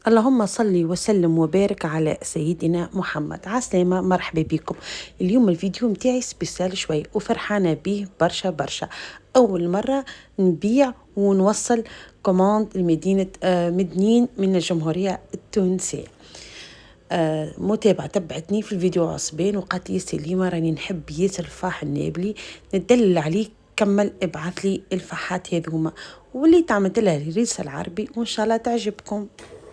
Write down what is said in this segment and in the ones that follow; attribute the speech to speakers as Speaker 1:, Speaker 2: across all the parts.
Speaker 1: اللهم صل وسلم وبارك على سيدنا محمد. عسلامة، مرحبا بكم. اليوم الفيديو متاعي سبيسيال شوي وفرحانة به برشا برشا. أول مرة نبيع ونوصل كوماند لمدينة مدنين من الجمهورية التونسية. متابعة تبعتني في الفيديو عصبين وقالت لي سليمة راني نحب ياسر الفاح النابلي، ندلل عليك كمل ابعث لي الفحات هذوما، واللي تعملت لها الريس العربي وان شاء الله تعجبكم.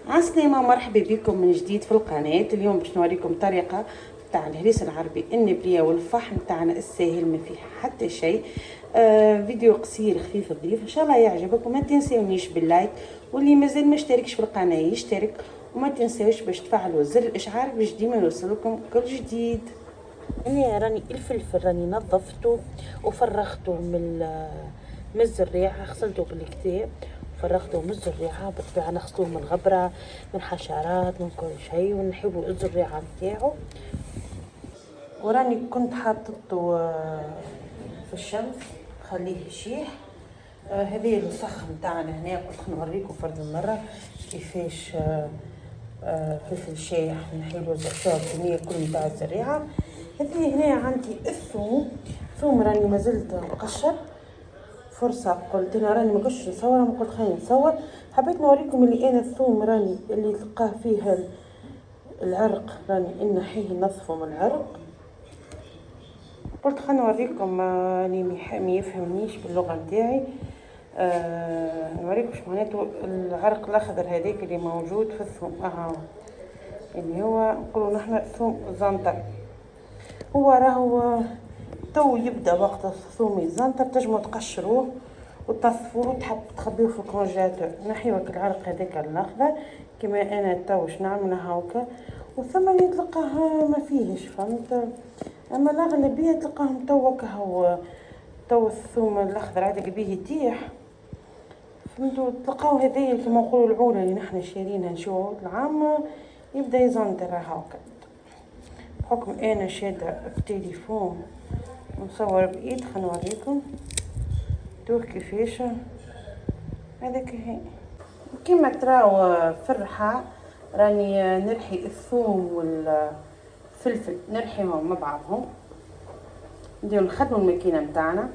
Speaker 1: عسلامة، مرحبا بكم من جديد في القناة. اليوم باش نوريكم طريقة تاع الهريس العربي النبلية والفحم تاعنا الساهل ما فيه حتى شيء. فيديو قصير خفيف ظريف ان شاء الله يعجبكم. ما تنسونيش باللايك، واللي مازال ما اشتركش في القناة يشترك، وما تنسوش باش تفعلوا زر الاشعار باش ديما يوصلكم كل جديد. أنا راني الفلفل راني نظفته وفرغته من الزريعة، غسلته بالكدا فرغته من الزريعة. بالطبيعة نغسلوه من الغبرة من حشرات من كل شيء، ونحيبو الزريعة متاعو. وراني كنت حاطته في الشمس خليه يشيح. هذه الوسخ متاعنا هنا، قلت نوريكم فرد المرة كيفاش فلفل شايح نحيلو الزرشاو الكمية كل متاع الزريعة. هذه هنا عندي الثوم، ثوم راني مازلت مقشر. فرصة قلت انا راني ما قلتش نصور، ما قلت خليني نصور. حبيت نوريكم اللي انا الثوم راني اللي تلقاه فيه العرق راني نحيه ننظفه من العرق. قلت خليني نوريكم اللي ما يفهمنيش باللغة نتاعي. نوريكم شو معناته العرق الاخضر هذاك اللي موجود في الثوم. اللي هو نقولوا نحنا ثوم زنتر. هو راهو تو يبدا وقت الثوم يزنتر، تنجموا تقشروه وتصفوه وتحب تخبيوه في الكونجيلاتور. نحيوك العرق هذاك الاخضر كما انا تو واش نعمل هاكا، وثم اللي تلقاه ما فيهش فهمت. اما الاغلبيه تلقاهم تو هو تو الثوم الاخضر هذاك بيه يتيح فهمتوا. تلقاو هذايا كما نقولوا العوله اللي نحنا شارينها نشوفوا العام يبدا يزنتر هاكا. بحكم انا شاده التليفون ونصور بايد خلينا نوريكم دوك كيفاش هذاك. هي كيما تراو فرحه راني نرحي الثوم والفلفل نرحيهم مع بعضهم، نديرو نخدموا الماكينه نتاعنا.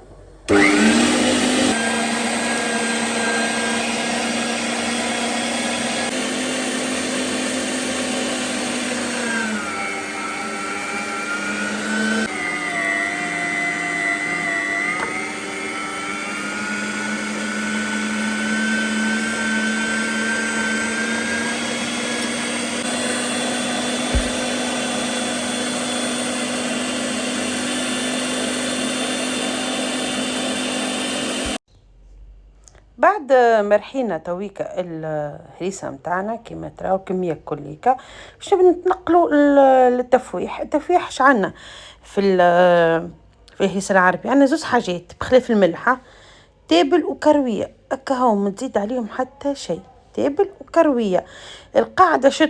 Speaker 1: بعد ما رحينا تويكا الهريسه نتاعنا كيما تراو كميه كليكا، باش نتنقلوا للتفويح. التفويح شعلنا في الهريسه العربي عندنا زوج حاجات بخلاف الملحه، تابل وكرويه. هكا هو ما تزيد عليهم حتى شيء، تابل وكرويه. القاعده شو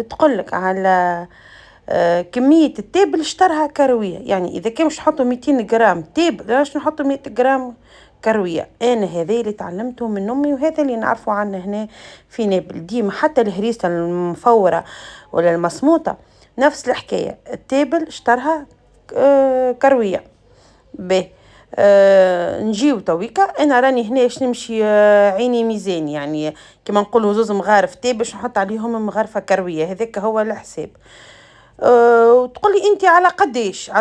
Speaker 1: تقولك على كميه التابل اشترها كرويه. يعني اذا كان باش نحطوا 200 غرام تابل باش نحطوا 100 غرام كرويه. انا هذا اللي تعلمته من امي وهذا اللي نعرفه عنه هنا في نابل. ديما حتى الهريسه المفوره ولا المصموطه نفس الحكايه، التابل اشترها كرويه. باهي نجيو تويكا انا راني هنا باش نمشي عيني ميزان، يعني كما نقولوا زوز مغارف تابل باش نحط عليهم مغارفه كرويه، هذاك هو الحساب. وتقول لي انت على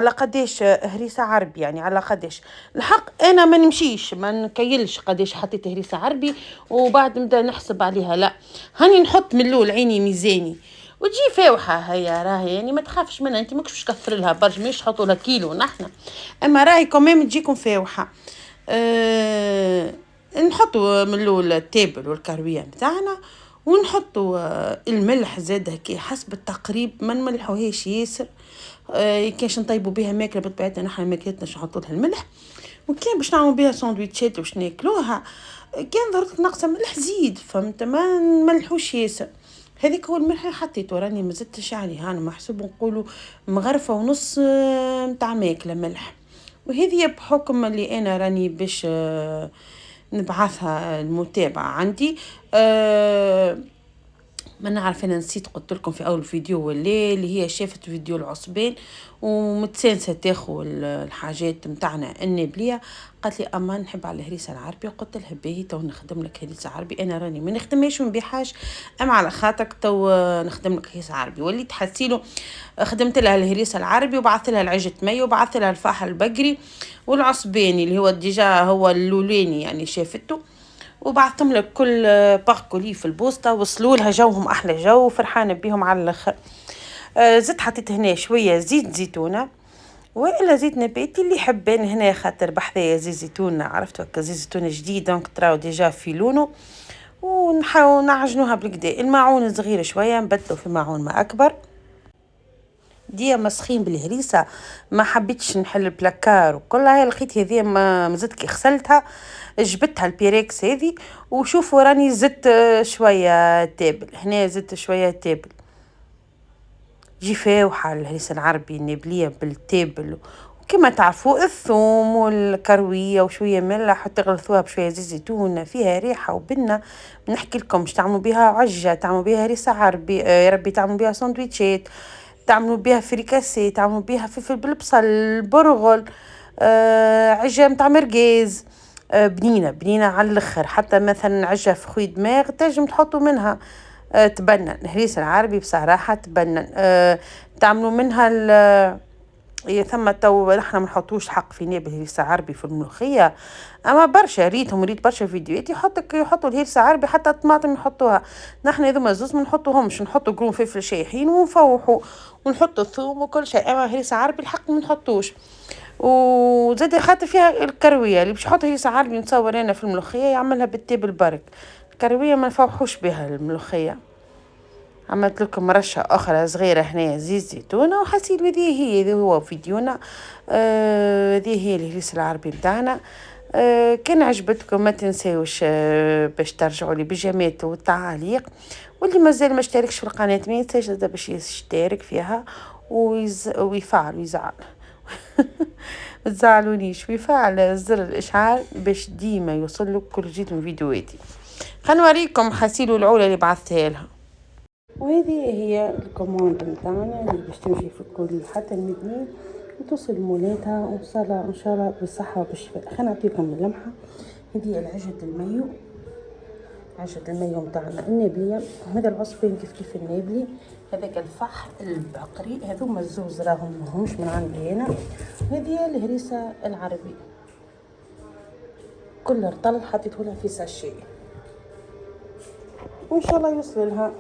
Speaker 1: قداش هريسه عربي، يعني على قداش الحق. انا ما نمشيش ما نكيلش قداش حطيت هريسه عربي وبعد نبدا نحسب عليها، لا هاني نحط من الاول عيني ميزاني وتجي فاوحه. هيا راهي يعني ما تخافش منها، انت ماكش تكثر لها برشا، مش تحطوا لها كيلو نحنا، اما راهي كمان تجيكم فاوحه. نحطوا من الاول التابل والكرويه نتاعنا، ونحطوا الملح زاد هكي حسب التقريب، ما نملحوهاش ياسر. كاش نطيبوا بها ماكله بطبيعتنا نحنا ماكلتنا باش نحطوا لها الملح، وكان باش نعملوا بها ساندويتشات باش ناكلوها كان ظهرت ناقصه ملح زيد فهمت، ما نملحوش ياسر. هذيك هو الملح اللي حطيته، راني ما زدتش عليه، انا محسوب نقولوا مغرفه ونص نتاع ماكله ملح. وهذه بحكم اللي انا راني باش نبعثها المتابعه عندي. ما نعرف، انا نسيت قلت لكم في اول فيديو اللي هي شافت فيديو العصبين ومتسانسه تاخو الحاجات متاعنا النابليه. قالت لي اما نحب على الهريسه العربي. قلت لها باهي تو نخدم لك هريسه عربي، انا راني ما نخدمهاش وما نبيعهاش، اما على خاطرك تو نخدم لك هريسه عربي. وليت حسيلو خدمت لها الهريسه العربي وبعثت لها العجة مي وبعثت لها الفاحل البقري والعصباني اللي هو ديجا هو اللولاني يعني شافته، وبعثتهم لك كل باركولي في البوسطة. وصلوا لها جوهم أحلى جو، فرحانة بيهم على الآخر. زدت حطيت هنا شوية زيت زيتونة وإلا زيت نباتي اللي يحبين هنا، خاطر بحذايا زيت زيتونة عرفتوا هكا زيت زيتونة جديد دونك تراو ديجا في لونه. ونحاول نعجنوها بالكدا، الماعون صغير شوية نبدلو في ماعون ما أكبر. دي مسخين بالهريسة، ما حبيتش نحل البلاكار وكلها، هي لقيت هذه ما زدت كي غسلتها جبتها البيريكس هذه. وشوفوا راني زدت شوية تابل هنا، زدت شوية تابل جي فاوحة الهريسة العربي النابلية بالتابل. كما تعرفوا الثوم والكروية وشوية ملح وتغلثوها بشوية زيت زيتون، فيها ريحة وبنة. نحكي لكم مش تعملوا بها عجة، تعملوا بها هريسة عربي، يا ربي تعملوا بها سندويتشات، تعملوا بها فريكاسي، تعملوا بها فلفل بالبصل برغل، عجة متاع مرقاز، بنينة بنينة على الاخر. حتى مثلا عجة في خوي دماغ تنجم تحطوا منها، تبنن هريسة العربي بصراحة تبنن. تعملوا منها ثم تو نحنا ما نحطوش حق في نابل هريسة عربي في الملوخية، اما برشا ريت برشا فيديوهات يحطوا الهريسة عربي حتى الطماطم يحطوها. نحنا هذوما زوز ما نحطوهمش، نحطوا قرون فلفل شايحين ونفوحوا ونحطوا الثوم وكل شيء، اما هريسة عربي الحق ما نحطوش. وزاد خاطر فيها الكروية اللي باش يحط هريسة عربي نتصور انا في الملوخية يعملها بالتابل برك، الكروية ما نفوحوش بها الملوخية. عملت لكم رشة أخرى صغيرة هنا زيت زيتونة وحسيت هذه هو فيديونا. هذه هي الهريسة العربي متاعنا. كان عجبتكم ما تنساوش باش ترجعوا لي بالجمال والتعاليق، واللي مازال ما اشتركش في القناة ما ينساش باش يشترك فيها ويفعل ويزعل ما تزعلونيش، ويفعل زر الإشعار باش ديما يوصلك كل جديد من فيديوهاتي. خلينا نوريكم حسيلو العولة اللي بعثتها لها. وهذه هي الكوموند متاعنا اللي باش تمشي في الكل حتى المدنين وتوصل مولاتها وصلها ان شاء الله بالصحة وبالشفاء. خلينا نعطيكم اللمحة. هذه العجة المايو، عجة المايو متاعنا النابلية. هذا العصفين كيف النابلي، هذاك الفح البقري، هذوما الزوز راهم ماهمش من عندي هنا. وهذه الهريسة العربي كل رطل حطيته لها في ساشي وان شاء الله يوصل لها.